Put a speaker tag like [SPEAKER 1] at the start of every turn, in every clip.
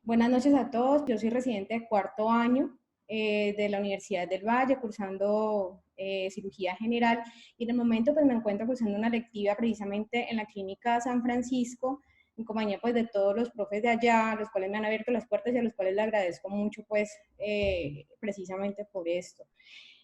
[SPEAKER 1] Buenas noches a todos. Yo soy residente de cuarto año de la Universidad del Valle, cursando cirugía general, y en el momento pues me encuentro cursando una electiva precisamente en la Clínica San Francisco, en compañía pues de todos los profes de allá, los cuales me han abierto las puertas y a los cuales le agradezco mucho pues precisamente por esto.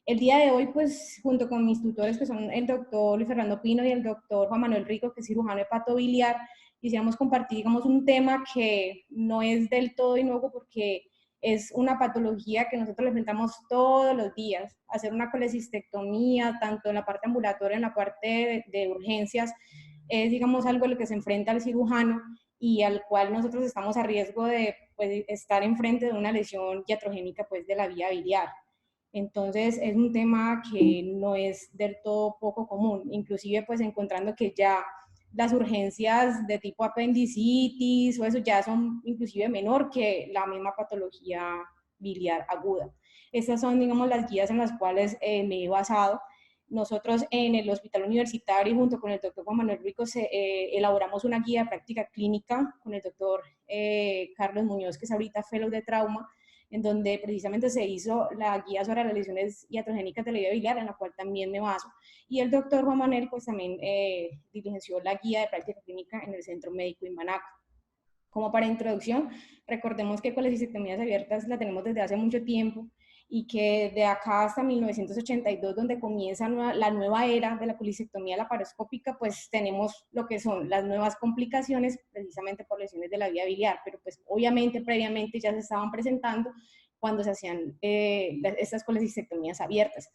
[SPEAKER 1] El día de hoy, pues, junto con mis tutores, que son el doctor Luis Fernando Pino y el doctor Juan Manuel Rico, que es cirujano hepatobiliar, quisiéramos compartir, digamos, un tema que no es del todo inocuo porque es una patología que nosotros le enfrentamos todos los días. Hacer una colecistectomía, tanto en la parte ambulatoria, en la parte de urgencias, es, digamos, algo a lo que se enfrenta el cirujano y al cual nosotros estamos a riesgo de pues, estar enfrente de una lesión iatrogénica pues, de la vía biliar. Entonces es un tema que no es del todo poco común, inclusive pues encontrando que ya las urgencias de tipo apendicitis o eso ya son inclusive menor que la misma patología biliar aguda. Estas son, digamos, las guías en las cuales me he basado. Nosotros en el hospital universitario, junto con el doctor Juan Manuel Rico, elaboramos una guía de práctica clínica con el doctor Carlos Muñoz, que es ahorita fellow de trauma, en donde precisamente se hizo la guía sobre las lesiones iatrogénicas de la vía biliar, en la cual también me baso. Y el doctor Juan Manuel pues también diligenció la guía de práctica clínica en el Centro Médico Imanaco. Como para introducción, recordemos que con las cistectomías abiertas la tenemos desde hace mucho tiempo y que de acá hasta 1982, donde comienza la nueva era de la colecistectomía laparoscópica, pues tenemos lo que son las nuevas complicaciones precisamente por lesiones de la vía biliar, pero pues obviamente previamente ya se estaban presentando cuando se hacían estas colecistectomías abiertas.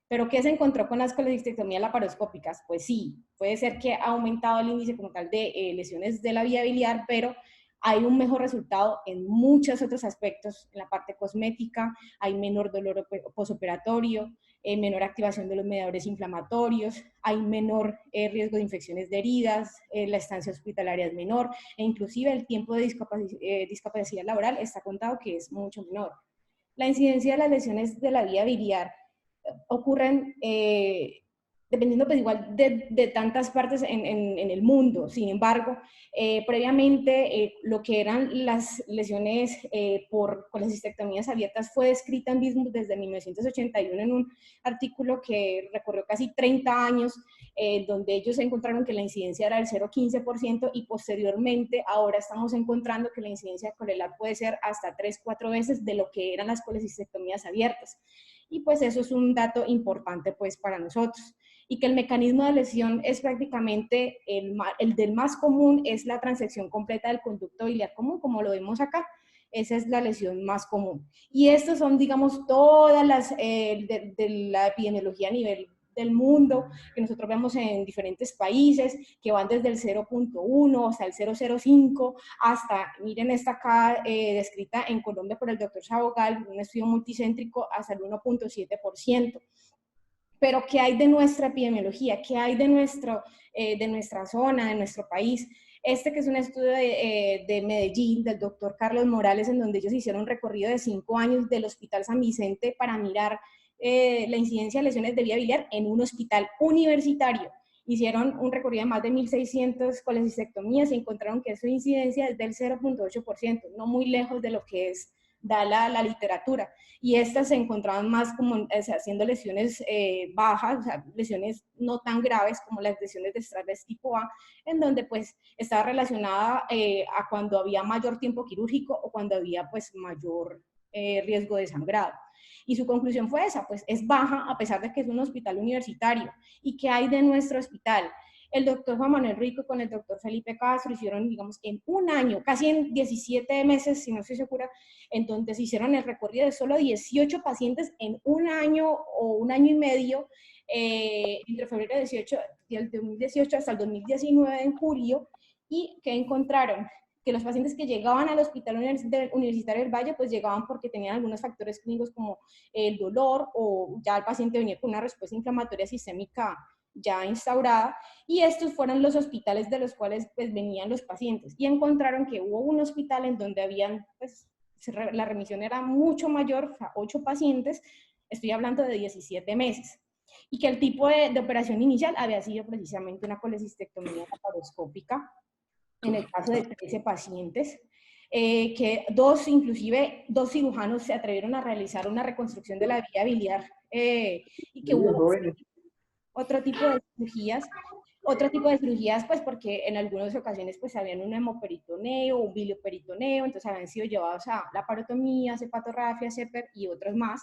[SPEAKER 1] ¿Pero qué se encontró con las colecistectomías laparoscópicas? Pues sí, puede ser que ha aumentado el índice como tal de lesiones de la vía biliar, pero hay un mejor resultado en muchos otros aspectos, en la parte cosmética, hay menor dolor posoperatorio, menor activación de los mediadores inflamatorios, hay menor riesgo de infecciones de heridas, la estancia hospitalaria es menor, e inclusive el tiempo de discapacidad laboral está contado que es mucho menor. La incidencia de las lesiones de la vía biliar ocurren dependiendo pues igual de tantas partes en el mundo. Sin embargo, previamente lo que eran las lesiones por colecistectomías abiertas fue descrita en Bismuth desde 1981 en un artículo que recorrió casi 30 años, donde ellos encontraron que la incidencia era del 0,15% y posteriormente ahora estamos encontrando que la incidencia corelar puede ser hasta 3-4 veces de lo que eran las colecistectomías abiertas. Y pues eso es un dato importante pues para nosotros. Y que el mecanismo de lesión es prácticamente el del más común, es la transección completa del conducto biliar común, como lo vemos acá. Esa es la lesión más común. Y estas son, digamos, todas las de la epidemiología a nivel del mundo, que nosotros vemos en diferentes países, que van desde el 0,1 hasta el 0,05, hasta, miren esta acá, descrita en Colombia por el doctor Sabogal, un estudio multicéntrico, hasta el 1,7%. Pero ¿qué hay de nuestra epidemiología? ¿Qué hay de nuestra zona, de nuestro país? Este que es un estudio de Medellín, del doctor Carlos Morales, en donde ellos hicieron un recorrido de 5 años del Hospital San Vicente para mirar la incidencia de lesiones de vía biliar en un hospital universitario. Hicieron un recorrido de más de 1.600 colecistectomías y encontraron que su incidencia es del 0,8%, no muy lejos de lo que da la literatura. Y estas se encontraban más como haciendo lesiones bajas, o sea, lesiones no tan graves como las lesiones de Strauss tipo A, en donde pues estaba relacionada a cuando había mayor tiempo quirúrgico o cuando había pues mayor riesgo de sangrado. Y su conclusión fue esa, pues es baja a pesar de que es un hospital universitario. ¿Y qué hay de nuestro hospital? El doctor Juan Manuel Rico con el doctor Felipe Castro hicieron, digamos, en un año, casi en 17 meses, si no estoy segura, entonces hicieron el recorrido de solo 18 pacientes en un año o un año y medio, entre febrero del 2018 hasta el 2019 en julio, y que encontraron que los pacientes que llegaban al Hospital Universitario del Valle pues llegaban porque tenían algunos factores clínicos como el dolor o ya el paciente venía con una respuesta inflamatoria sistémica ya instaurada, y estos fueron los hospitales de los cuales pues venían los pacientes, y encontraron que hubo un hospital en donde habían pues la remisión era mucho mayor, o sea, 8 pacientes, estoy hablando de 17 meses, y que el tipo de operación inicial había sido precisamente una colecistectomía laparoscópica en el caso de 13 pacientes. que inclusive dos cirujanos se atrevieron a realizar una reconstrucción de la vía biliar y que hubo otro tipo de cirugías. Otro tipo de cirugías, pues porque en algunas ocasiones pues habían un hemoperitoneo, un bilioperitoneo, entonces habían sido llevados a laparotomía, hepatorrafia, CEPER y otros más.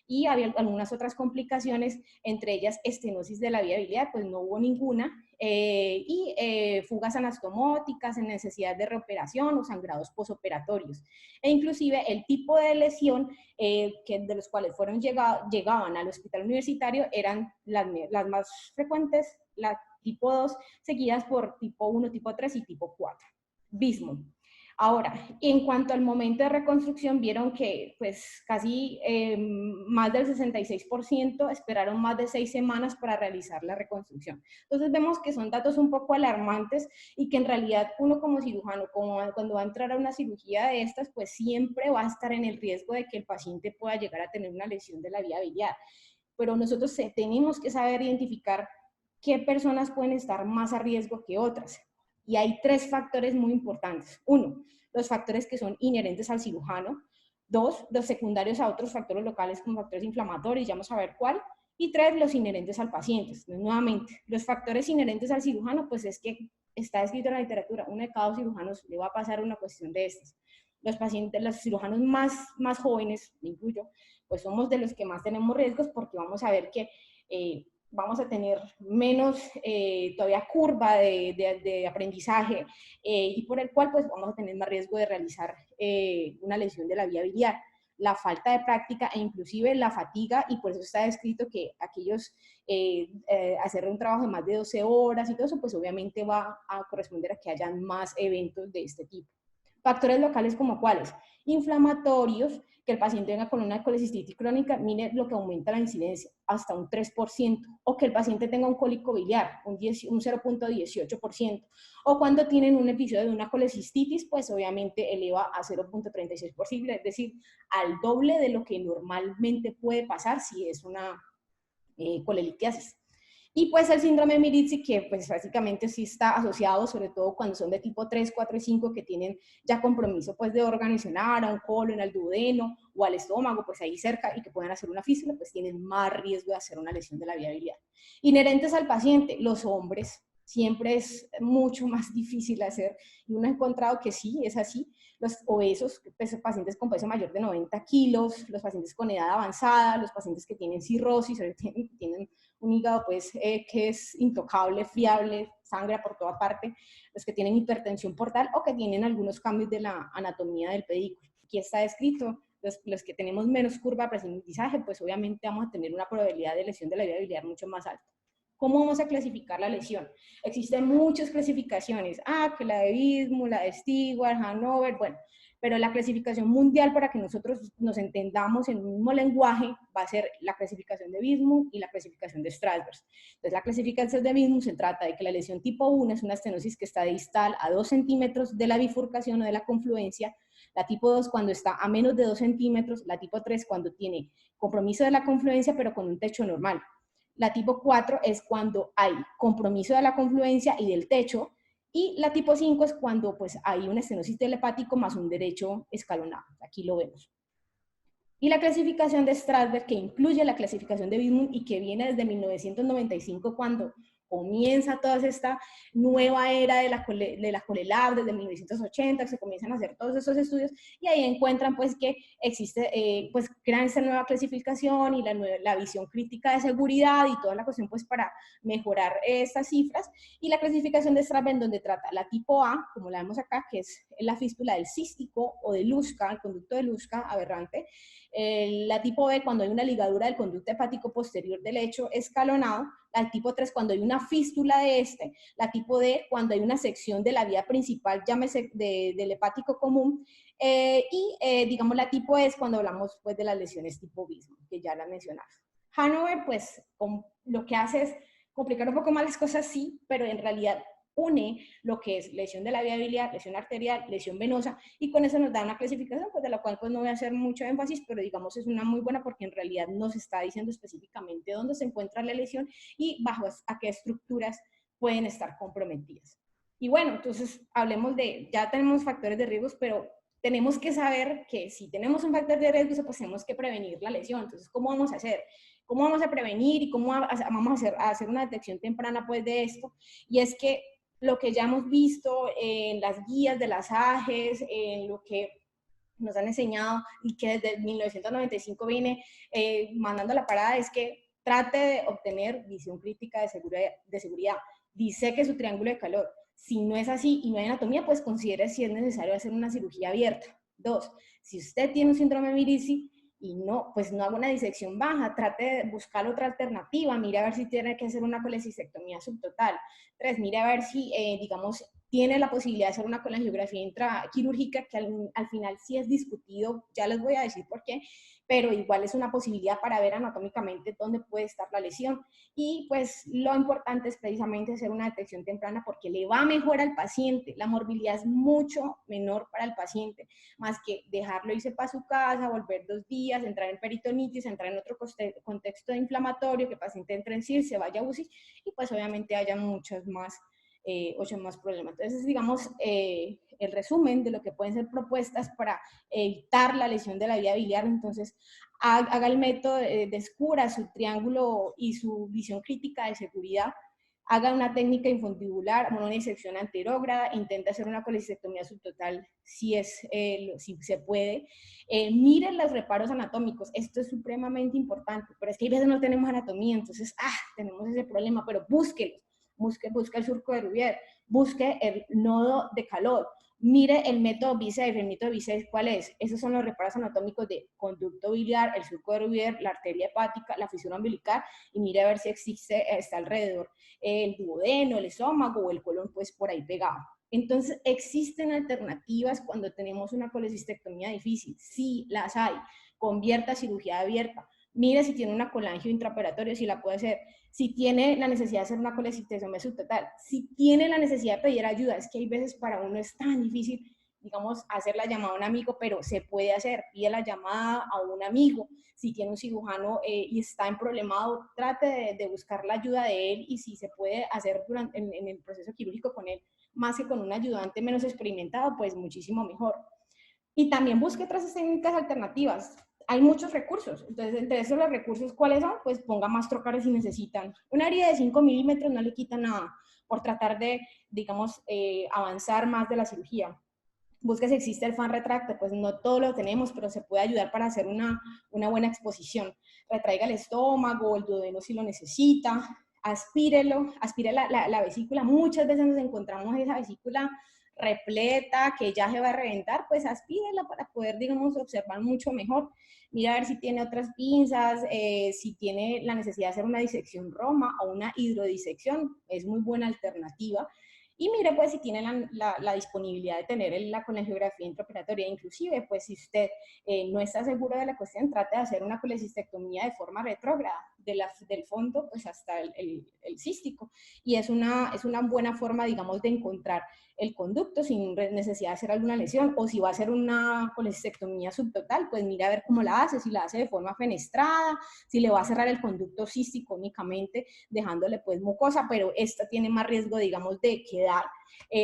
[SPEAKER 1] Y había algunas otras complicaciones, entre ellas estenosis de la vía biliar, pues no hubo ninguna, fugas anastomóticas en necesidad de reoperación o sangrados posoperatorios. E inclusive el tipo de lesión de los cuales llegaban al hospital universitario eran las más frecuentes, la tipo 2, seguidas por tipo 1, tipo 3 y tipo 4. Bismuth. Ahora, en cuanto al momento de reconstrucción, vieron que pues casi más del 66% esperaron más de 6 semanas para realizar la reconstrucción. Entonces vemos que son datos un poco alarmantes y que en realidad uno como cirujano, cuando va a entrar a una cirugía de estas, pues siempre va a estar en el riesgo de que el paciente pueda llegar a tener una lesión de la vía biliar. Pero nosotros tenemos que saber identificar qué personas pueden estar más a riesgo que otras. Y hay 3 factores muy importantes. 1, los factores que son inherentes al cirujano. 2, los secundarios a otros factores locales como factores inflamatorios, ya vamos a ver cuál. Y 3, los inherentes al paciente. Entonces, nuevamente, los factores inherentes al cirujano, pues es que está escrito en la literatura, uno de cada 2 cirujanos le va a pasar una cuestión de estas. Los cirujanos más jóvenes, me incluyo, pues somos de los que más tenemos riesgos porque vamos a ver que vamos a tener menos todavía curva de aprendizaje y por el cual pues vamos a tener más riesgo de realizar una lesión de la vía biliar. La falta de práctica e inclusive la fatiga, y por eso está descrito que aquellos hacer un trabajo de más de 12 horas y todo eso, pues obviamente va a corresponder a que hayan más eventos de este tipo. Factores locales como cuáles, inflamatorios, que el paciente venga con una colecistitis crónica, mire lo que aumenta la incidencia, hasta un 3%, o que el paciente tenga un cólico biliar, un 0.18%, o cuando tienen un episodio de una colecistitis, pues obviamente eleva a 0.36%, es decir, al doble de lo que normalmente puede pasar si es una colelitiasis. Y pues el síndrome de Mirizzi, que pues básicamente sí está asociado, sobre todo cuando son de tipo 3, 4 y 5, que tienen ya compromiso pues de organizar a un colon, al duodeno o al estómago, pues ahí cerca, y que pueden hacer una fístula, pues tienen más riesgo de hacer una lesión de la vía biliar. Inherentes al paciente, los hombres, siempre es mucho más difícil hacer, y uno ha encontrado que sí, es así, los obesos, pues, pacientes con peso mayor de 90 kilos, los pacientes con edad avanzada, los pacientes que tienen cirrosis, tienen un hígado pues que es intocable, fiable, sangre por toda parte, los que tienen hipertensión portal o que tienen algunos cambios de la anatomía del pedículo. Aquí está descrito, los que tenemos menos curva de aprendizaje, pues obviamente vamos a tener una probabilidad de lesión de la vía biliar mucho más alta. ¿Cómo vamos a clasificar la lesión? Existen muchas clasificaciones, que la de Bismuth, la de Stewart, Hanover, bueno, pero la clasificación mundial, para que nosotros nos entendamos en un mismo lenguaje, va a ser la clasificación de Bismuth y la clasificación de Strasberg. Entonces, la clasificación de Bismuth se trata de que la lesión tipo 1 es una estenosis que está distal a 2 centímetros de la bifurcación o de la confluencia, la tipo 2 cuando está a menos de 2 centímetros, la tipo 3 cuando tiene compromiso de la confluencia pero con un techo normal. La tipo 4 es cuando hay compromiso de la confluencia y del techo, y la tipo 5 es cuando pues, hay un estenosis del hepático más un derecho escalonado. Aquí lo vemos. Y la clasificación de Strasberg, que incluye la clasificación de Bismuth y que viene desde 1995, cuando comienza toda esta nueva era de la ColeLab, desde 1980, que se comienzan a hacer todos esos estudios, y ahí encuentran pues que existe, pues crean esta nueva clasificación y la visión crítica de seguridad y toda la cuestión pues para mejorar estas cifras, y la clasificación de Strasberg, donde trata la tipo A, como la vemos acá, que es la fístula del cístico o de Luska, el conducto de Luska aberrante, la tipo B cuando hay una ligadura del conducto hepático posterior del lecho escalonado, la tipo 3 cuando hay una fístula de este, la tipo D cuando hay una sección de la vía principal, llámese del hepático común, digamos la tipo E es cuando hablamos pues de las lesiones tipo Bismuth, que ya la mencionaba. Hanover pues lo que hace es complicar un poco más las cosas, sí, pero en realidad une lo que es lesión de la vía biliar, lesión arterial, lesión venosa, y con eso nos da una clasificación, pues de la cual pues no voy a hacer mucho énfasis, pero digamos es una muy buena porque en realidad nos está diciendo específicamente dónde se encuentra la lesión y bajo a qué estructuras pueden estar comprometidas. Y bueno, entonces hablemos ya tenemos factores de riesgos, pero tenemos que saber que si tenemos un factor de riesgo, pues tenemos que prevenir la lesión. Entonces, ¿cómo vamos a hacer? ¿Cómo vamos a prevenir y cómo vamos a hacer una detección temprana pues de esto? Y es que lo que ya hemos visto en las guías de las AGES, en lo que nos han enseñado y que desde 1995 viene mandando la parada, es que trate de obtener visión crítica de seguridad. Diseque su triángulo de calor. Si no es así y no hay anatomía, pues considere si es necesario hacer una cirugía abierta. 2. Si usted tiene un síndrome de Mirici y no, pues no haga una disección baja, trate de buscar otra alternativa, mire a ver si tiene que hacer una colecistectomía subtotal. 3. Mire a ver si, digamos, tiene la posibilidad de hacer una colangiografía intraquirúrgica, que al final sí es discutido, ya les voy a decir por qué, pero igual es una posibilidad para ver anatómicamente dónde puede estar la lesión. Y pues lo importante es precisamente hacer una detección temprana porque le va mejor al paciente, la morbilidad es mucho menor para el paciente, más que dejarlo irse para su casa, volver 2 días, entrar en peritonitis, entrar en otro contexto de inflamatorio, que el paciente entre en CIR, se vaya a UCI y pues obviamente haya muchos más problemas. Entonces, digamos, el resumen de lo que pueden ser propuestas para evitar la lesión de la vía biliar. Entonces, haga el método, descubra su triángulo y su visión crítica de seguridad, haga una técnica infundibular, una disección anterógrada, intenta hacer una colecistectomía subtotal si se puede. Miren los reparos anatómicos, esto es supremamente importante, pero es que a veces no tenemos anatomía, entonces, tenemos ese problema, pero búsquelos. Busque el surco de Rubier, busque el nodo de calor, mire el método B6, el método B6, ¿cuál es? Esos son los reparos anatómicos de conducto biliar, el surco de Rubier, la arteria hepática, la fisura umbilical, y mire a ver si está alrededor el duodeno, el esómago o el colon, pues por ahí pegado. Entonces, ¿existen alternativas cuando tenemos una colecistectomía difícil? Sí, las hay. Convierta a cirugía abierta. Mire si tiene una colangio intraoperatorio, si la puede hacer. Si tiene la necesidad de hacer una colecistectomía subtotal, si tiene la necesidad de pedir ayuda, es que hay veces para uno es tan difícil, digamos, hacer la llamada a un amigo, pero se puede hacer, pide la llamada a un amigo, si tiene un cirujano y está en problemado, trate de buscar la ayuda de él y si se puede hacer en el proceso quirúrgico con él, más que con un ayudante menos experimentado, pues muchísimo mejor. Y también busque otras técnicas alternativas. Hay muchos recursos. Entonces, entre esos los recursos, ¿cuáles son? Pues ponga más trocales si necesitan. Una herida de 5 milímetros no le quita nada por tratar de, digamos, avanzar más de la cirugía. Busque si existe el fan retracto, pues no todo lo tenemos, pero se puede ayudar para hacer una buena exposición. Retraiga el estómago, el duodeno si lo necesita, aspírelo, aspire la vesícula. Muchas veces nos encontramos esa vesícula repleta, que ya se va a reventar, pues aspírela para poder, digamos, observar mucho mejor. Mira a ver si tiene otras pinzas, si tiene la necesidad de hacer una disección Roma o una hidrodisección, es muy buena alternativa. Y mire, pues, si tiene la disponibilidad de tener la colangiografía intraoperatoria. Inclusive, pues, si usted no está seguro de la cuestión, trate de hacer una colecistectomía de forma retrógrada, del fondo, pues, hasta el cístico. Y es una buena forma, digamos, de encontrar el conducto sin necesidad de hacer alguna lesión, o si va a hacer una colecistectomía subtotal, pues mira a ver cómo la hace, si la hace de forma fenestrada, si le va a cerrar el conducto cístico únicamente, dejándole pues mucosa, pero esta tiene más riesgo, digamos, de quedar,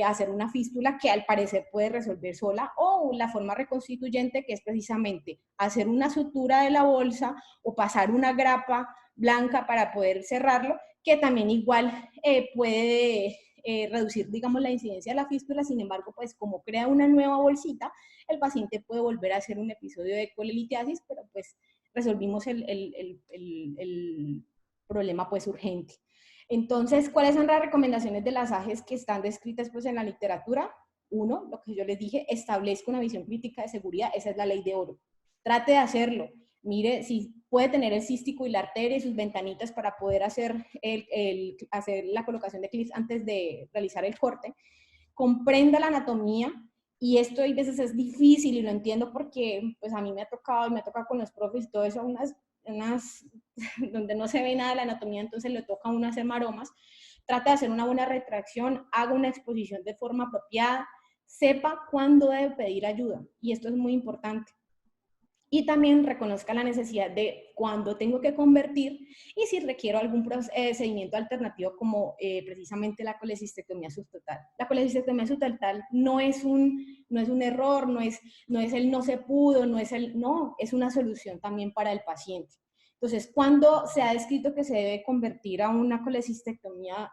[SPEAKER 1] hacer una fístula que al parecer puede resolver sola, o la forma reconstituyente, que es precisamente hacer una sutura de la bolsa o pasar una grapa blanca para poder cerrarlo, que también igual puede reducir, digamos, la incidencia de la fístula. Sin embargo, pues como crea una nueva bolsita, el paciente puede volver a hacer un episodio de colelitiasis, pero pues resolvimos el problema pues urgente. Entonces, ¿cuáles son las recomendaciones de las AGES que están descritas pues en la literatura? Uno, lo que yo les dije, establezca una visión crítica de seguridad, esa es la ley de oro. Trate de hacerlo. Mire si puede tener el cístico y la arteria y sus ventanitas para poder hacer, hacer la colocación de clips antes de realizar el corte. Comprenda la anatomía, y esto a veces es difícil y lo entiendo porque pues a mí me ha tocado con los profes y todo eso, unas donde no se ve nada de la anatomía, entonces le toca a uno hacer maromas. Trata de hacer una buena retracción, haga una exposición de forma apropiada, sepa cuándo debe pedir ayuda, y esto es muy importante. y también reconozca la necesidad de cuándo tengo que convertir y si requiero algún procedimiento alternativo como precisamente la colecistectomía subtotal. La colecistectomía subtotal no es un error, no es el no se pudo, no, es una solución también para el paciente. Entonces, cuando se ha descrito que se debe convertir a una colecistectomía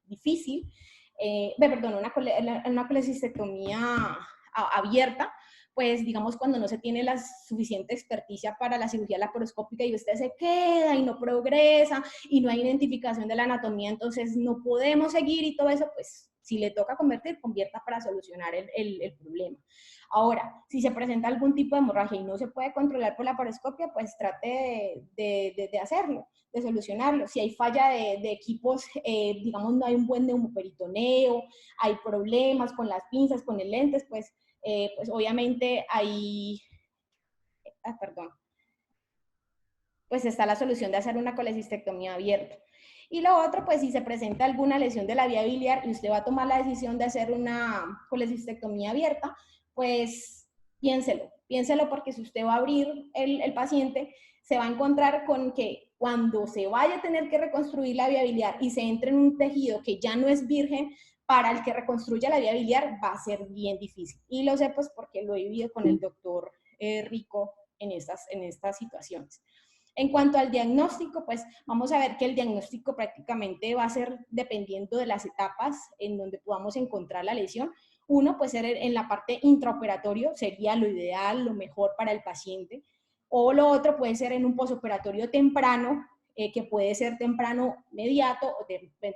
[SPEAKER 1] difícil, una colecistectomía abierta, pues digamos cuando no se tiene la suficiente experticia para la cirugía laparoscópica y usted se queda y no progresa y no hay identificación de la anatomía, entonces no podemos seguir y todo eso, pues si le toca convertir, convierta para solucionar el problema. Ahora, si se presenta algún tipo de hemorragia y no se puede controlar por la laparoscopia, pues trate de hacerlo, de solucionarlo. Si hay falla de equipos, digamos no hay un buen neumoperitoneo, hay problemas con las pinzas, con el lentes, pues obviamente hay, pues está la solución de hacer una colecistectomía abierta. Y lo otro, pues si se presenta alguna lesión de la vía biliar y usted va a tomar la decisión de hacer una colecistectomía abierta, pues piénselo porque si usted va a abrir el paciente, se va a encontrar con que cuando se vaya a tener que reconstruir la vía biliar y se entre en un tejido que ya no es virgen, para el que reconstruya la vía biliar va a ser bien difícil. Y lo sé pues porque lo he vivido con el doctor Rico en estas situaciones. En cuanto al diagnóstico, pues vamos a ver que el diagnóstico prácticamente va a ser dependiendo de las etapas en donde podamos encontrar la lesión. Uno puede ser en la parte intraoperatorio, sería lo ideal, lo mejor para el paciente. O lo otro puede ser en un posoperatorio temprano, que puede ser temprano mediato o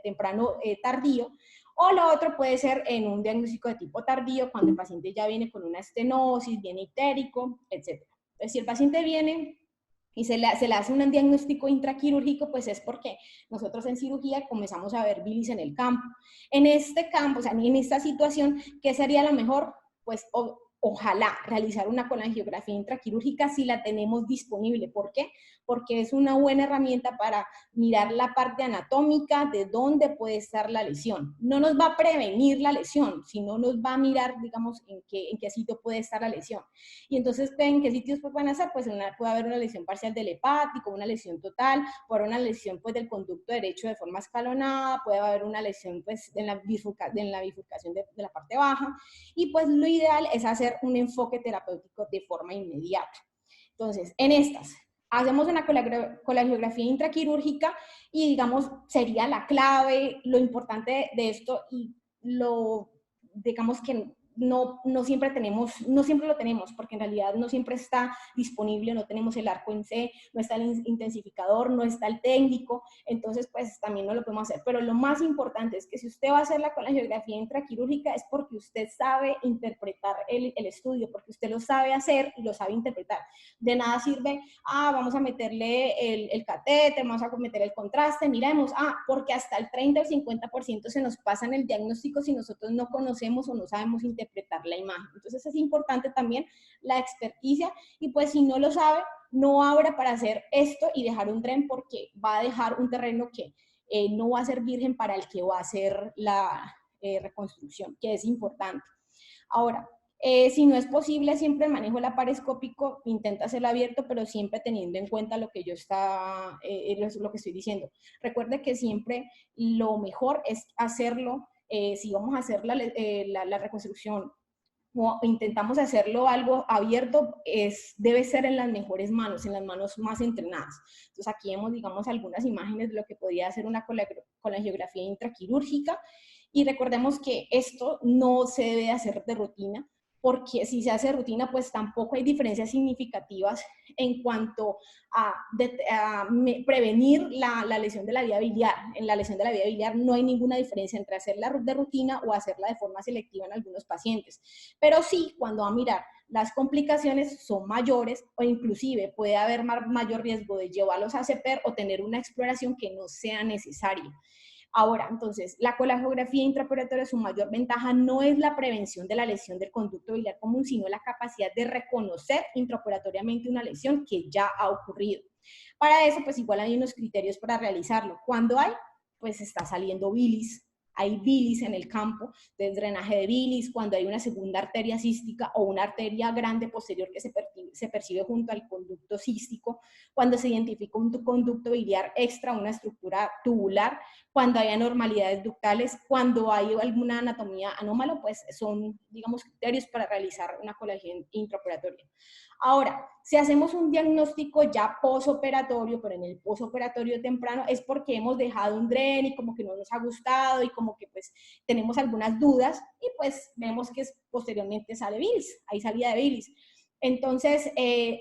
[SPEAKER 1] temprano tardío. O lo otro puede ser en un diagnóstico de tipo tardío, cuando el paciente ya viene con una estenosis, viene itérico, etc. Entonces, si el paciente viene y se le hace un diagnóstico intraquirúrgico, pues es porque nosotros en cirugía comenzamos a ver bilis en el campo. En este campo, o sea, en esta situación, ¿qué sería lo mejor? Pues ojalá realizar una colangiografía intraquirúrgica si la tenemos disponible. ¿Por qué? Porque es una buena herramienta para mirar la parte anatómica de dónde puede estar la lesión. No nos va a prevenir la lesión, sino nos va a mirar, digamos, en qué sitio puede estar la lesión. Y entonces, ¿en qué sitios pueden hacer? Pues puede haber una lesión parcial del hepático, una lesión total, puede haber una lesión pues, del conducto derecho de forma escalonada, puede haber una lesión pues, en la bifurcación de la parte baja, y pues lo ideal es hacer un enfoque terapéutico de forma inmediata. Entonces, en estas, hacemos una colangiografía intraquirúrgica y, digamos, sería la clave, lo importante de esto y digamos que no siempre lo tenemos, porque en realidad no siempre está disponible, no tenemos el arco en C, no está el intensificador, no está el técnico, entonces pues también no lo podemos hacer. Pero lo más importante es que si usted va a hacer la colangiografía intraquirúrgica es porque usted sabe interpretar el estudio, porque usted lo sabe hacer y lo sabe interpretar. De nada sirve, vamos a meterle el catéter, vamos a meter el contraste, miremos, porque hasta el 30 o el 50% se nos pasa en el diagnóstico si nosotros no conocemos o no sabemos interpretar la imagen. Entonces es importante también la experticia y pues si no lo sabe, no abra para hacer esto y dejar un tren porque va a dejar un terreno que no va a ser virgen para el que va a hacer la reconstrucción, que es importante. Ahora, si no es posible, siempre el manejo laparoscópico intenta hacerlo abierto, pero siempre teniendo en cuenta lo que lo que estoy diciendo. Recuerde que siempre lo mejor es hacerlo, si vamos a hacer la reconstrucción o intentamos hacerlo algo abierto, debe ser en las mejores manos, en las manos más entrenadas. Entonces aquí vemos, digamos, algunas imágenes de lo que podría ser una colangiografía intraquirúrgica y recordemos que esto no se debe hacer de rutina, porque si se hace de rutina, pues tampoco hay diferencias significativas en cuanto a prevenir la lesión de la vía biliar. En la lesión de la vía biliar no hay ninguna diferencia entre hacerla de rutina o hacerla de forma selectiva en algunos pacientes. Pero sí, cuando va a mirar las complicaciones son mayores o inclusive puede haber mayor riesgo de llevarlos a CEPER o tener una exploración que no sea necesaria. Ahora, entonces, la colangiografía intraoperatoria, su mayor ventaja no es la prevención de la lesión del conducto biliar común, sino la capacidad de reconocer intraoperatoriamente una lesión que ya ha ocurrido. Para eso, pues igual hay unos criterios para realizarlo. Cuando hay, pues está saliendo bilis, hay bilis en el campo, de drenaje de bilis, cuando hay una segunda arteria cística o una arteria grande posterior que se percibe junto al conducto cístico, cuando se identifica un conducto biliar extra, una estructura tubular, cuando hay anormalidades ductales, cuando hay alguna anatomía anómala, pues son, digamos, criterios para realizar una colocación intraoperatoria. Ahora, si hacemos un diagnóstico ya posoperatorio, pero en el posoperatorio temprano, es porque hemos dejado un DREN y como que no nos ha gustado y como que pues tenemos algunas dudas y pues vemos que posteriormente sale bilis, hay salida de bilis. Entonces,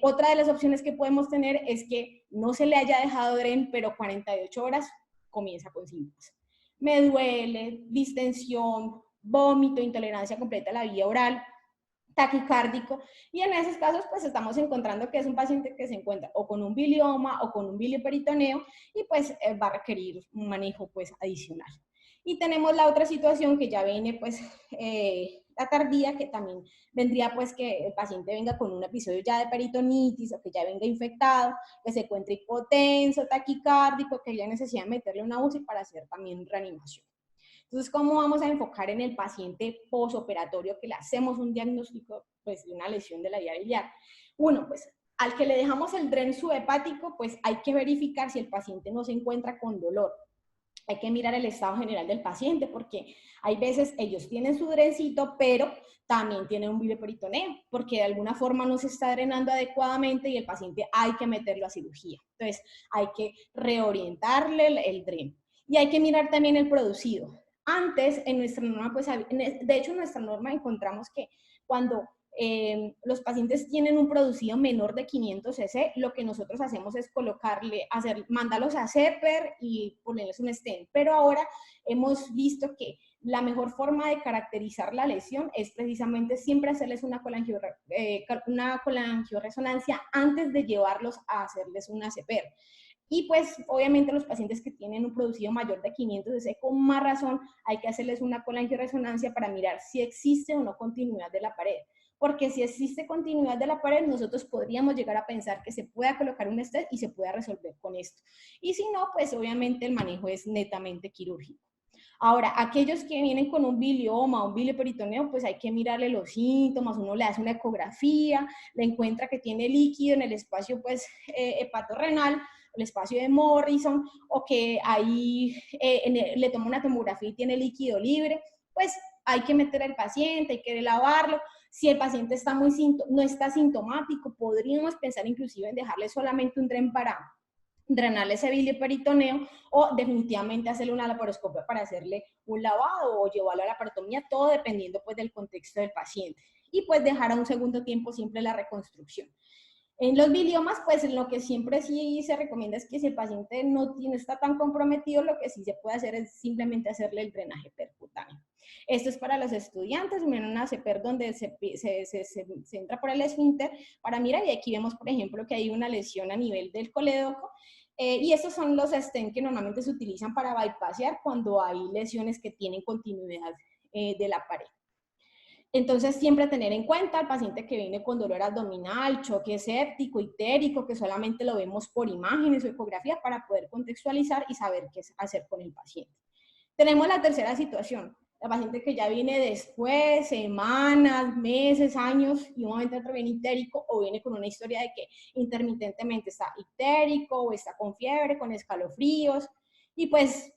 [SPEAKER 1] otra de las opciones que podemos tener es que no se le haya dejado DREN, pero 48 horas comienza con síntomas. Me duele, distensión, vómito, intolerancia completa a la vía oral, taquicárdico, y en esos casos pues estamos encontrando que es un paciente que se encuentra o con un bilioma o con un bilioperitoneo y pues va a requerir un manejo pues adicional. Y tenemos la otra situación que ya viene pues la tardía, que también vendría pues que el paciente venga con un episodio ya de peritonitis o que ya venga infectado, que se encuentre hipotenso, taquicárdico, que haya necesidad de meterle una UCI para hacer también reanimación. Entonces, ¿cómo vamos a enfocar en el paciente posoperatorio que le hacemos un diagnóstico pues, de una lesión de la vía biliar? Uno, pues al que le dejamos el DREN subhepático, pues hay que verificar si el paciente no se encuentra con dolor. Hay que mirar el estado general del paciente porque hay veces ellos tienen su drencito, pero también tienen un bilioperitoneo, porque de alguna forma no se está drenando adecuadamente y el paciente hay que meterlo a cirugía. Entonces, hay que reorientarle el DREN. Y hay que mirar también el producido. Antes, en nuestra norma, pues, de hecho, en nuestra norma encontramos que cuando los pacientes tienen un producido menor de 500 cc, lo que nosotros hacemos es mandarlos a CEPER y ponerles un stent. Pero ahora hemos visto que la mejor forma de caracterizar la lesión es precisamente siempre hacerles una colangioresonancia antes de llevarlos a hacerles una CEPER. Y pues obviamente los pacientes que tienen un producido mayor de 500 cc, con más razón hay que hacerles una colangioresonancia para mirar si existe o no continuidad de la pared. Porque si existe continuidad de la pared, nosotros podríamos llegar a pensar que se pueda colocar un stent y se pueda resolver con esto. Y si no, pues obviamente el manejo es netamente quirúrgico. Ahora, aquellos que vienen con un bilioma, un bilioperitoneo, pues hay que mirarle los síntomas, uno le hace una ecografía, le encuentra que tiene líquido en el espacio pues hepatorrenal, el espacio de Morrison, o que ahí le toma una tomografía y tiene líquido libre, pues hay que meter al paciente, hay que lavarlo. Si el paciente está no está sintomático, podríamos pensar inclusive en dejarle solamente un DREN para drenarle ese bilioperitoneo o definitivamente hacerle una laparoscopia para hacerle un lavado o llevarlo a la laparotomía, todo dependiendo pues del contexto del paciente. Y pues dejar a un segundo tiempo siempre la reconstrucción. En los biliomas, pues lo que siempre sí se recomienda es que si el paciente no está tan comprometido, lo que sí se puede hacer es simplemente hacerle el drenaje percutáneo. Esto es para los estudiantes, una CEPER donde se entra por el esfínter para mirar, y aquí vemos, por ejemplo, que hay una lesión a nivel del colédoco, y estos son los stents que normalmente se utilizan para bypassear cuando hay lesiones que tienen continuidad de la pared. Entonces, siempre tener en cuenta al paciente que viene con dolor abdominal, choque séptico, ictérico, que solamente lo vemos por imágenes o ecografía para poder contextualizar y saber qué hacer con el paciente. Tenemos la tercera situación, el paciente que ya viene después, semanas, meses, años, y un momento otro viene ictérico o viene con una historia de que intermitentemente está ictérico o está con fiebre, con escalofríos, y pues,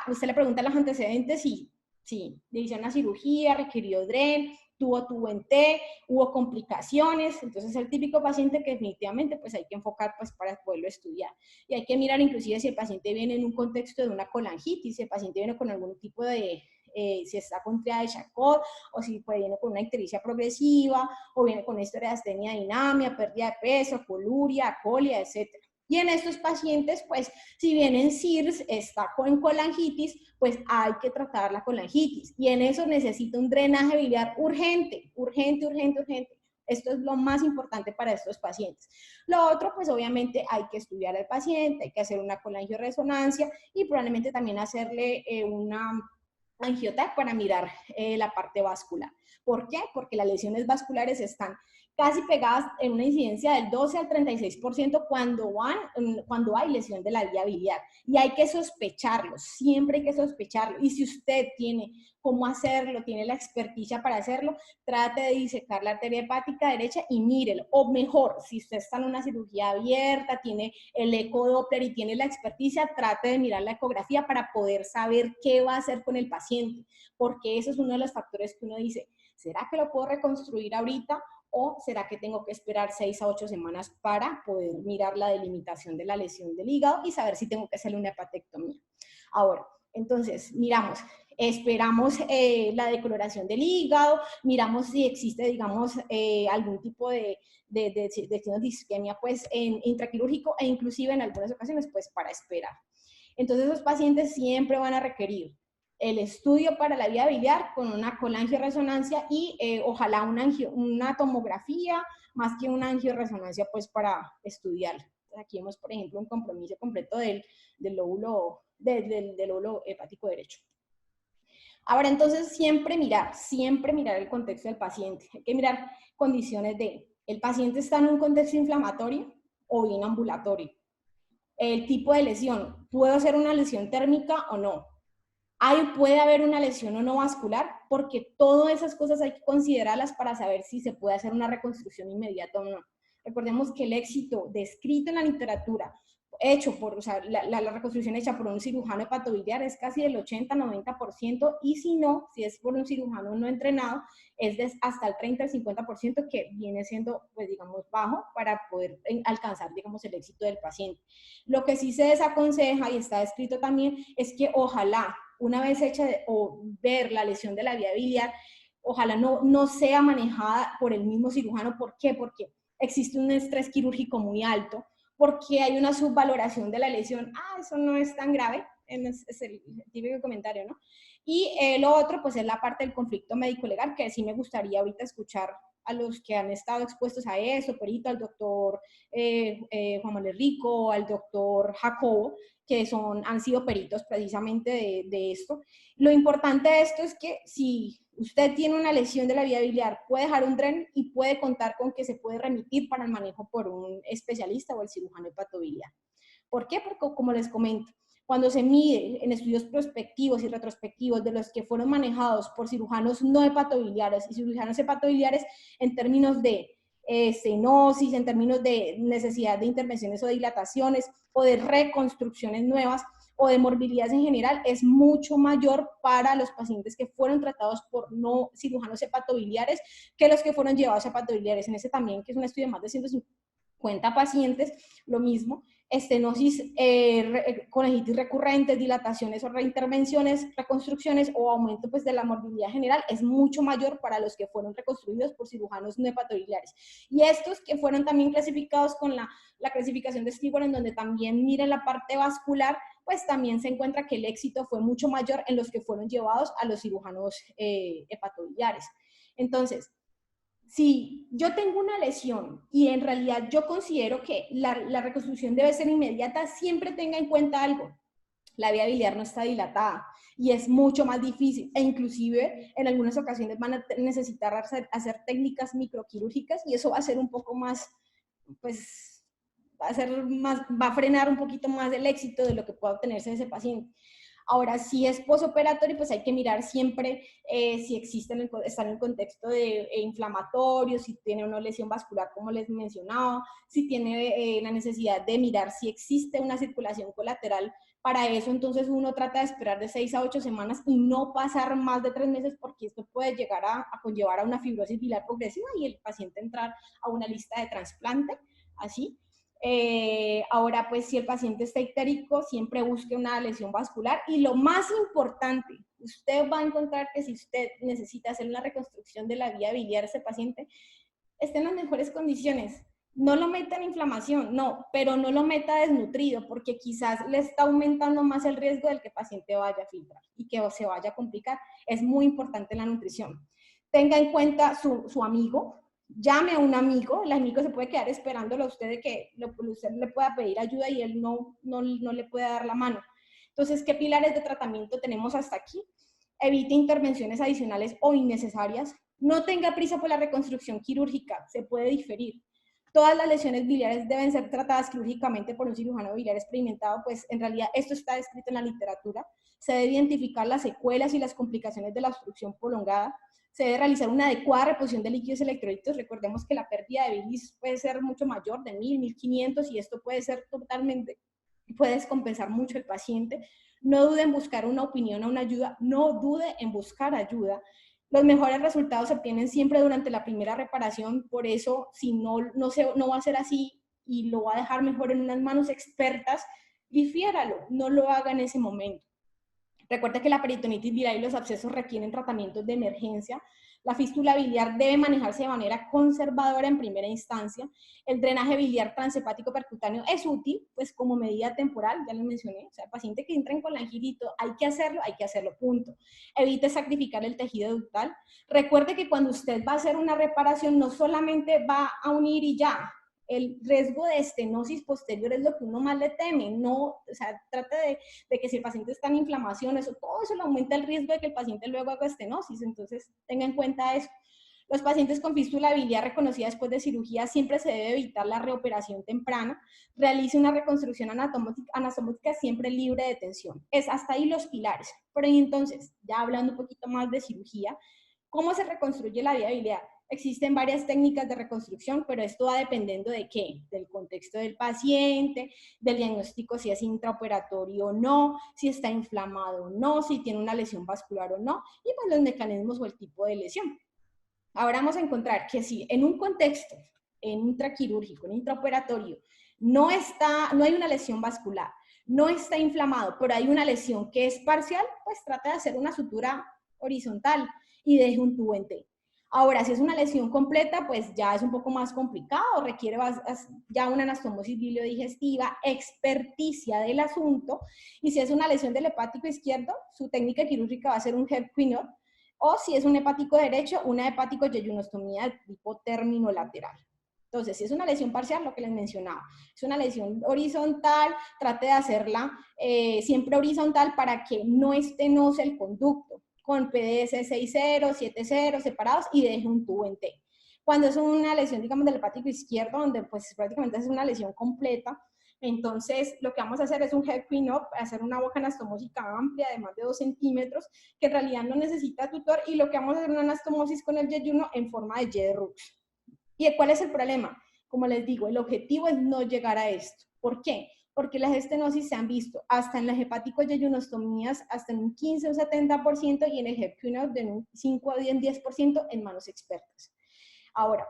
[SPEAKER 1] usted le pregunta los antecedentes y sí, le hicieron una cirugía, requirió DREN, tuvo tubo en T, hubo complicaciones, entonces el típico paciente que definitivamente pues hay que enfocar pues para poderlo estudiar. Y hay que mirar inclusive si el paciente viene en un contexto de una colangitis, si el paciente viene con algún tipo de, si está con triada de Charcot, o si pues, viene con una ictericia progresiva, o viene con una historia de astenia dinámica, pérdida de peso, coluria, colia, etc. Y en estos pacientes, pues, si vienen CIRS, está con colangitis, pues hay que tratar la colangitis. Y en eso necesita un drenaje biliar urgente, urgente, urgente, urgente. Esto es lo más importante para estos pacientes. Lo otro, pues obviamente hay que estudiar al paciente, hay que hacer una colangioresonancia y probablemente también hacerle una angioTAC para mirar la parte vascular. ¿Por qué? Porque las lesiones vasculares están casi pegadas en una incidencia del 12 al 36% cuando hay lesión de la vía biliar. Y hay que sospecharlo, siempre hay que sospecharlo. Y si usted tiene cómo hacerlo, tiene la experticia para hacerlo, trate de disecar la arteria hepática derecha y mírelo. O mejor, si usted está en una cirugía abierta, tiene el ecodoppler y tiene la experticia, trate de mirar la ecografía para poder saber qué va a hacer con el paciente, porque eso es uno de los factores que uno dice, ¿será que lo puedo reconstruir ahorita? ¿O será que tengo que esperar 6 a 8 semanas para poder mirar la delimitación de la lesión del hígado y saber si tengo que hacerle una hepatectomía? Ahora, entonces, miramos, esperamos la decoloración del hígado, miramos si existe, digamos, algún tipo de isquemia pues, intraquirúrgico e inclusive en algunas ocasiones pues para esperar. Entonces, los pacientes siempre van a requerir el estudio para la vía biliar con una colangioresonancia y ojalá una tomografía más que una angioresonancia pues para estudiar. Aquí vemos, por ejemplo, un compromiso completo del lóbulo hepático derecho. Ahora, entonces, siempre mirar el contexto del paciente. Hay que mirar condiciones de, ¿el paciente está en un contexto inflamatorio o bien ambulatorio? El tipo de lesión, ¿puedo hacer una lesión térmica o no? ¿Puede haber una lesión o no vascular? Porque todas esas cosas hay que considerarlas para saber si se puede hacer una reconstrucción inmediata o no. Recordemos que el éxito descrito en la literatura, la reconstrucción hecha por un cirujano hepatobiliar es casi del 80-90%, y si no, si es por un cirujano no entrenado, es hasta el 30-50%, que viene siendo, pues digamos, bajo para poder alcanzar, digamos, el éxito del paciente. Lo que sí se desaconseja, y está descrito también, es que ojalá, una vez hecha o ver la lesión de la vía biliar, ojalá no sea manejada por el mismo cirujano. ¿Por qué? Porque existe un estrés quirúrgico muy alto, porque hay una subvaloración de la lesión. Eso no es tan grave, es el típico comentario, ¿no? Y lo otro, pues es la parte del conflicto médico-legal, que sí me gustaría ahorita escuchar a los que han estado expuestos a eso, Perito, al doctor Juan Manuel Rico, al doctor Jacobo, que han sido peritos precisamente de esto. Lo importante de esto es que si usted tiene una lesión de la vía biliar, puede dejar un DREN y puede contar con que se puede remitir para el manejo por un especialista o el cirujano hepatobiliar. ¿Por qué? Porque, como les comento, cuando se mide en estudios prospectivos y retrospectivos de los que fueron manejados por cirujanos no hepatobiliares y cirujanos hepatobiliares en términos de estenosis, en términos de necesidad de intervenciones o dilataciones o de reconstrucciones nuevas o de morbilidades en general, es mucho mayor para los pacientes que fueron tratados por no cirujanos hepatobiliares que los que fueron llevados a hepatobiliares. En ese también, que es un estudio de más de 150 pacientes, lo mismo, estenosis, conejitis recurrentes, dilataciones o reintervenciones, reconstrucciones o aumento pues, de la morbilidad general es mucho mayor para los que fueron reconstruidos por cirujanos no hepatobiliares. Y estos que fueron también clasificados con la clasificación de Stewart, en donde también miren la parte vascular, pues también se encuentra que el éxito fue mucho mayor en los que fueron llevados a los cirujanos hepatobiliares. Entonces, si yo tengo una lesión y en realidad yo considero que la reconstrucción debe ser inmediata, siempre tenga en cuenta algo: la vía biliar no está dilatada y es mucho más difícil, e inclusive en algunas ocasiones van a necesitar hacer técnicas microquirúrgicas, y eso va a ser un poco más, pues, va a frenar un poquito más el éxito de lo que pueda obtenerse de ese paciente. Ahora, si es posoperatorio, pues hay que mirar siempre si está en el contexto de inflamatorio, si tiene una lesión vascular, como les mencionaba, si tiene la necesidad de mirar si existe una circulación colateral. Para eso, entonces, uno trata de esperar de 6 a 8 semanas y no pasar más de 3 meses, porque esto puede llegar a conllevar a una fibrosis biliar progresiva y el paciente entrar a una lista de trasplante, así. Ahora, pues si el paciente está ictérico, siempre busque una lesión vascular. Y lo más importante, usted va a encontrar que si usted necesita hacer una reconstrucción de la vía biliar, ese paciente esté en las mejores condiciones. No lo meta en inflamación, no, pero no lo meta desnutrido, porque quizás le está aumentando más el riesgo del que el paciente vaya a filtrar y que se vaya a complicar. Es muy importante la nutrición. Tenga en cuenta su amigo. Llame a un amigo, el amigo se puede quedar esperándolo a usted de que usted le pueda pedir ayuda y él no le puede dar la mano. Entonces, ¿qué pilares de tratamiento tenemos hasta aquí? Evite intervenciones adicionales o innecesarias. No tenga prisa por la reconstrucción quirúrgica, se puede diferir. Todas las lesiones biliares deben ser tratadas quirúrgicamente por un cirujano biliar experimentado, pues en realidad esto está descrito en la literatura. Se debe identificar las secuelas y las complicaciones de la obstrucción prolongada. Se debe realizar una adecuada reposición de líquidos electrolitos. Recordemos que la pérdida de bilis puede ser mucho mayor, de 1000, 1500, y esto puede ser totalmente, puede descompensar mucho el paciente. No dude en buscar una opinión o una ayuda, no dude en buscar ayuda. Los mejores resultados se obtienen siempre durante la primera reparación, por eso si no va a ser así y lo va a dejar mejor en unas manos expertas, difiéralo, no lo haga en ese momento. Recuerda que la peritonitis biliar y los abscesos requieren tratamientos de emergencia. La fístula biliar debe manejarse de manera conservadora en primera instancia. El drenaje biliar transhepático percutáneo es útil, pues como medida temporal, ya les mencioné. O sea, el paciente que entra en colangirito, hay que hacerlo, punto. Evite sacrificar el tejido ductal. Recuerde que cuando usted va a hacer una reparación, no solamente va a unir y ya. El riesgo de estenosis posterior es lo que uno más le teme, no, o sea, trate de que si el paciente está en inflamación, todo eso le aumenta el riesgo de que el paciente luego haga estenosis, entonces tenga en cuenta eso. Los pacientes con fístula biliar reconocida después de cirugía siempre se debe evitar la reoperación temprana, realice una reconstrucción anatomótica siempre libre de tensión. Es hasta ahí los pilares. Pero entonces, ya hablando un poquito más de cirugía, ¿cómo se reconstruye la vía biliar? Existen varias técnicas de reconstrucción, pero esto va dependiendo de qué, del contexto del paciente, del diagnóstico, si es intraoperatorio o no, si está inflamado o no, si tiene una lesión vascular o no, y pues los mecanismos o el tipo de lesión. Ahora vamos a encontrar que si en un contexto, en intraquirúrgico, en intraoperatorio, no hay una lesión vascular, no está inflamado, pero hay una lesión que es parcial, pues trata de hacer una sutura horizontal y deje un tubo en T. Ahora, si es una lesión completa, pues ya es un poco más complicado, requiere ya una anastomosis biliodigestiva, experticia del asunto, y si es una lesión del hepático izquierdo, su técnica quirúrgica va a ser un head cleanup, o si es un hepático derecho, una hepático-yeyunostomía de tipo término lateral. Entonces, si es una lesión parcial, lo que les mencionaba, es una lesión horizontal, trate de hacerla siempre horizontal para que no estenose el conducto, con PDS 6-0, 7-0 separados y deje un tubo en T. Cuando es una lesión, digamos, del hepático izquierdo, donde pues prácticamente es una lesión completa, entonces lo que vamos a hacer es un head clean-up, hacer una boca anastomósica amplia de más de 2 centímetros, que en realidad no necesita tutor, y lo que vamos a hacer es una anastomosis con el yeyuno en forma de Y de Rux. ¿Y cuál es el problema? Como les digo, el objetivo es no llegar a esto. ¿Por qué? Porque las estenosis se han visto hasta en las hepático-yeyunostomías hasta en un 15 o 70% y en el head clean-up de un 5 a 10% en manos expertas. Ahora,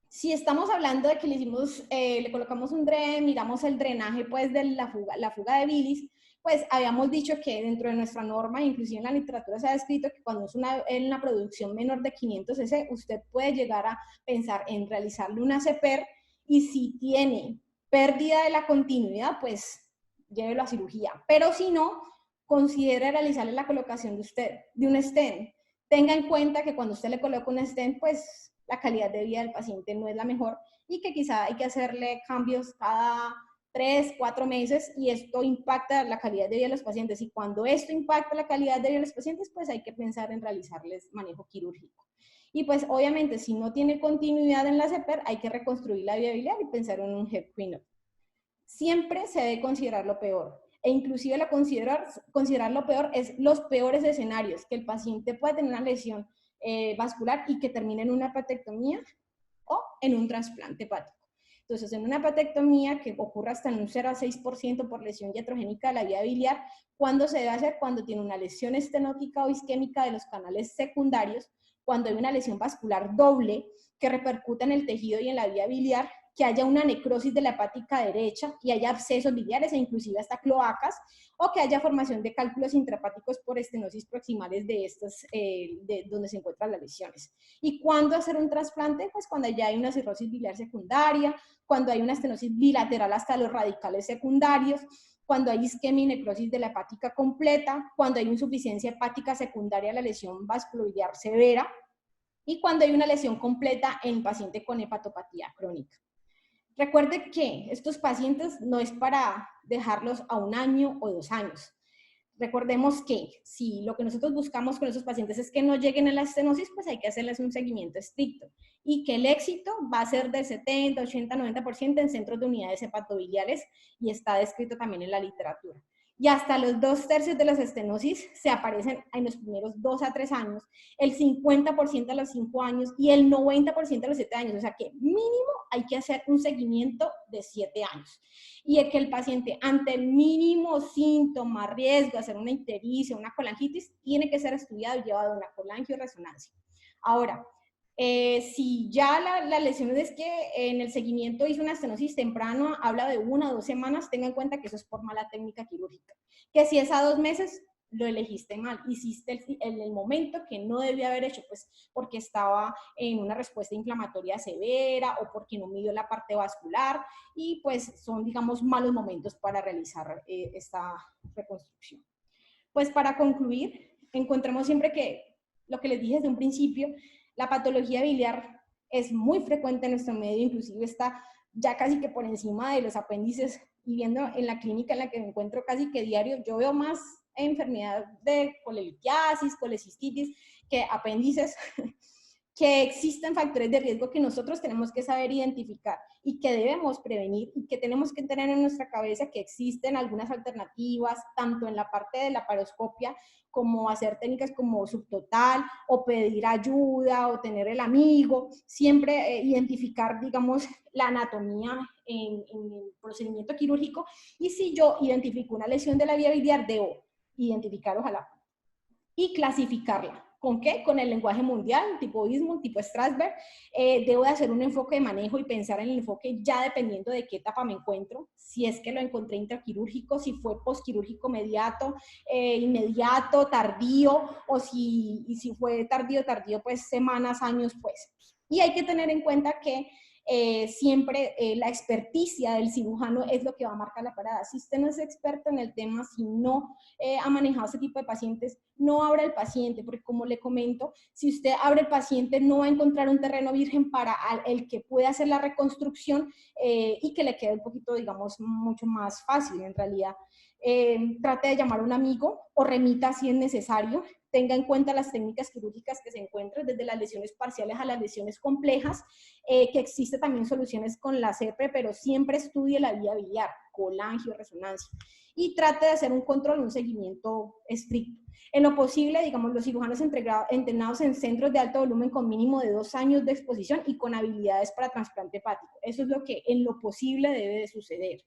[SPEAKER 1] si estamos hablando de que le colocamos un dren, miramos el drenaje pues de la fuga de bilis, pues habíamos dicho que dentro de nuestra norma, inclusive en la literatura se ha descrito que cuando es una producción menor de 500 cc, usted puede llegar a pensar en realizarle una CPR, y si tiene pérdida de la continuidad, pues llévelo a cirugía. Pero si no, considere realizarle la colocación de un stent. Tenga en cuenta que cuando usted le coloca un stent, pues la calidad de vida del paciente no es la mejor y que quizá hay que hacerle cambios cada 3, 4 meses, y esto impacta la calidad de vida de los pacientes, y cuando esto impacta la calidad de vida de los pacientes, pues hay que pensar en realizarles manejo quirúrgico. Y pues obviamente si no tiene continuidad en la CPR, hay que reconstruir la vía biliar y pensar en un head clean-up. Siempre se debe considerar lo peor, e inclusive considerar lo peor es los peores escenarios, que el paciente pueda tener una lesión vascular y que termine en una hepatectomía o en un trasplante hepático. Entonces, en una hepatectomía que ocurra hasta en un 0 a 6% por lesión iatrogénica de la vía biliar, ¿cuándo se debe hacer? Cuando tiene una lesión estenótica o isquémica de los canales secundarios, cuando hay una lesión vascular doble que repercuta en el tejido y en la vía biliar, que haya una necrosis de la hepática derecha y haya abscesos biliares e inclusive hasta cloacas, o que haya formación de cálculos intrahepáticos por estenosis proximales de estas, de donde se encuentran las lesiones. ¿Y cuándo hacer un trasplante? Pues cuando ya hay una cirrosis biliar secundaria, cuando hay una estenosis bilateral hasta los radicales secundarios, cuando hay isquemia y necrosis de la hepática completa, cuando hay insuficiencia hepática secundaria a la lesión vasculobiliar severa, y cuando hay una lesión completa en paciente con hepatopatía crónica. Recuerde que estos pacientes no es para dejarlos a 1 año o 2 años. Recordemos que si lo que nosotros buscamos con esos pacientes es que no lleguen a la estenosis, pues hay que hacerles un seguimiento estricto y que el éxito va a ser del 70, 80, 90% en centros de unidades hepatobiliares y está descrito también en la literatura. Y hasta los 2/3 de las estenosis se aparecen en los primeros 2 a 3 años, el 50% a los 5 años y el 90% a los 7 años. O sea que mínimo hay que hacer un seguimiento de 7 años. Y es que el paciente ante el mínimo síntoma, riesgo de hacer una ictericia, una colangitis, tiene que ser estudiado y llevado a una colangioresonancia. Ahora, si ya la lesión es que en el seguimiento hizo una estenosis temprano, habla de 1 o 2 semanas, tenga en cuenta que eso es por mala técnica quirúrgica. Que si es a 2 meses, lo elegiste mal, hiciste en el momento que no debía haber hecho, pues porque estaba en una respuesta inflamatoria severa o porque no midió la parte vascular y pues son, digamos, malos momentos para realizar esta reconstrucción. Pues para concluir, encontramos siempre que lo que les dije desde un principio, la patología biliar es muy frecuente en nuestro medio, inclusive está ya casi que por encima de los apéndices y viendo en la clínica en la que me encuentro casi que diario, yo veo más enfermedad de colelitiasis, colecistitis que apéndices, que existen factores de riesgo que nosotros tenemos que saber identificar y que debemos prevenir y que tenemos que tener en nuestra cabeza que existen algunas alternativas, tanto en la parte de la paroscopia, como hacer técnicas como subtotal, o pedir ayuda, o tener el amigo, siempre identificar, digamos, la anatomía en el procedimiento quirúrgico, y si yo identifico una lesión de la vía biliar, debo identificar, ojalá, y clasificarla. ¿Con qué? Con el lenguaje mundial, tipo Bismuth, tipo Strasberg. Debo de hacer un enfoque de manejo y pensar en el enfoque ya dependiendo de qué etapa me encuentro. Si es que lo encontré intraquirúrgico, si fue postquirúrgico inmediato, tardío, o si fue tardío, pues semanas, años, pues. Y hay que tener en cuenta que siempre la experticia del cirujano es lo que va a marcar la parada. Si usted no es experto en el tema, si no ha manejado ese tipo de pacientes, no abra el paciente, porque como le comento, si usted abre el paciente no va a encontrar un terreno virgen para el que pueda hacer la reconstrucción y que le quede un poquito, digamos, mucho más fácil en realidad. Trate de llamar a un amigo o remita si es necesario. Tenga en cuenta las técnicas quirúrgicas que se encuentran, desde las lesiones parciales a las lesiones complejas, que existe también soluciones con la CEPRE, pero siempre estudie la vía biliar, colangio, resonancia, y trate de hacer un control, un seguimiento estricto. En lo posible, digamos, los cirujanos entrenados en centros de alto volumen con mínimo de 2 años de exposición y con habilidades para trasplante hepático. Eso es lo que en lo posible debe de suceder.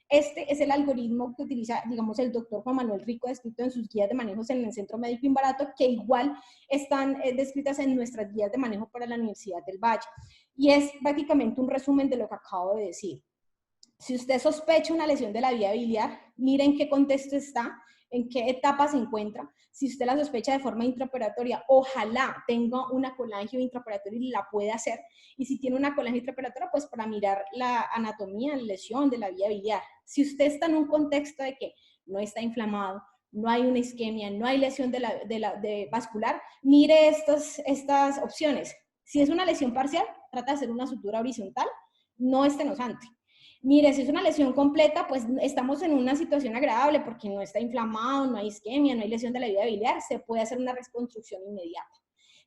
[SPEAKER 1] Este es el algoritmo que utiliza, digamos, el doctor Juan Manuel Rico, descrito en sus guías de manejos en el Centro Médico Inbarato, que igual están descritas en nuestras guías de manejo para la Universidad del Valle. Y es prácticamente un resumen de lo que acabo de decir. Si usted sospecha una lesión de la vía biliar, mire en qué contexto está, en qué etapa se encuentra. Si usted la sospecha de forma intraoperatoria, ojalá tenga una colangio intraoperatoria y la puede hacer. Y si tiene una colangio intraoperatoria, pues para mirar la anatomía, la lesión de la vía biliar. Si usted está en un contexto de que no está inflamado, no hay una isquemia, no hay lesión de vascular, mire estas opciones. Si es una lesión parcial, trata de hacer una sutura horizontal, no estenosante. Mire, si es una lesión completa, pues estamos en una situación agradable porque no está inflamado, no hay isquemia, no hay lesión de la vía biliar, se puede hacer una reconstrucción inmediata.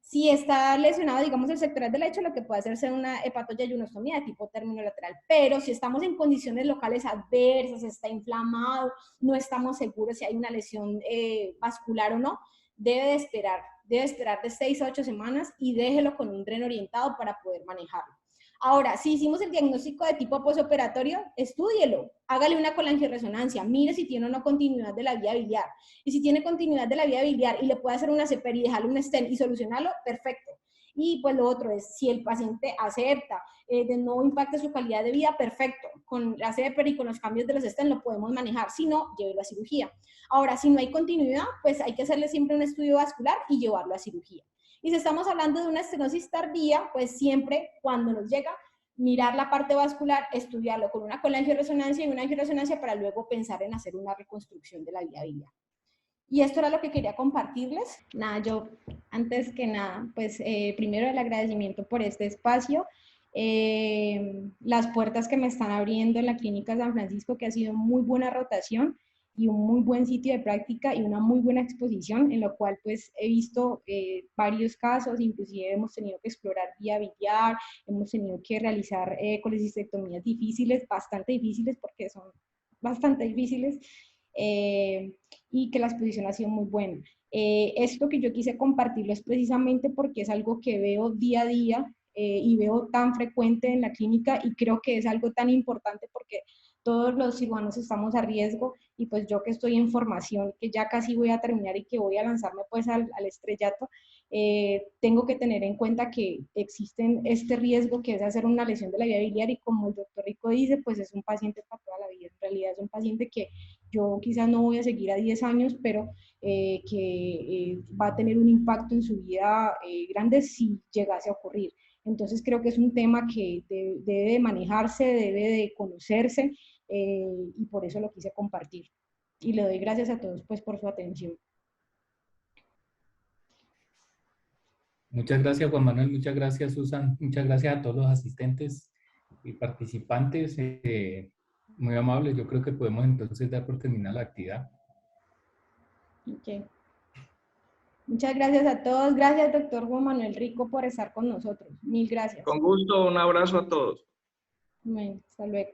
[SPEAKER 1] Si está lesionado, digamos, el sectoral del lecho, lo que puede hacerse es una hepatoyeyunostomía de tipo término lateral. Pero si estamos en condiciones locales adversas, está inflamado, no estamos seguros si hay una lesión vascular o no, debe esperar de 6 a 8 semanas y déjelo con un dreno orientado para poder manejarlo. Ahora, si hicimos el diagnóstico de tipo postoperatorio, estúdielo, hágale una colangioresonancia, mire si tiene o no continuidad de la vía biliar. Y si tiene continuidad de la vía biliar y le puede hacer una CEPER y dejarle un stent y solucionarlo, perfecto. Y pues lo otro es, si el paciente acepta, de no impacte su calidad de vida, perfecto. Con la CEPER y con los cambios de los stents lo podemos manejar, si no, llévelo a cirugía. Ahora, si no hay continuidad, pues hay que hacerle siempre un estudio vascular y llevarlo a cirugía. Y si estamos hablando de una estenosis tardía, pues siempre cuando nos llega, mirar la parte vascular, estudiarlo con una colangioresonancia y una angioresonancia para luego pensar en hacer una reconstrucción de la vía biliar. Y esto era lo que quería compartirles. Nada, yo antes que nada, pues primero el agradecimiento por este espacio, las puertas que me están abriendo en la Clínica San Francisco, que ha sido muy buena rotación, y un muy buen sitio de práctica y una muy buena exposición, en lo cual pues he visto varios casos, inclusive hemos tenido que explorar vía biliar, hemos tenido que realizar colecistectomías difíciles, bastante difíciles porque son bastante difíciles, y que la exposición ha sido muy buena. Esto que yo quise compartirlo es precisamente porque es algo que veo día a día y veo tan frecuente en la clínica y creo que es algo tan importante porque todos los cirujanos estamos a riesgo y pues yo que estoy en formación, que ya casi voy a terminar y que voy a lanzarme pues al estrellato, tengo que tener en cuenta que existen este riesgo que es hacer una lesión de la vía biliar y como el doctor Rico dice, pues es un paciente para toda la vida. En realidad es un paciente que yo quizás no voy a seguir a 10 años, pero que va a tener un impacto en su vida grande si llegase a ocurrir. Entonces creo que es un tema que debe de manejarse, debe de conocerse y por eso lo quise compartir. Y le doy gracias a todos pues por su atención.
[SPEAKER 2] Muchas gracias, Juan Manuel. Muchas gracias, Susan. Muchas gracias a todos los asistentes y participantes. Muy amables. Yo creo que podemos entonces dar por terminada la actividad.
[SPEAKER 1] Okay. Muchas gracias a todos. Gracias, doctor Juan Manuel Rico, por estar con nosotros. Mil gracias.
[SPEAKER 3] Con gusto, un abrazo a todos.
[SPEAKER 1] Bueno, hasta luego.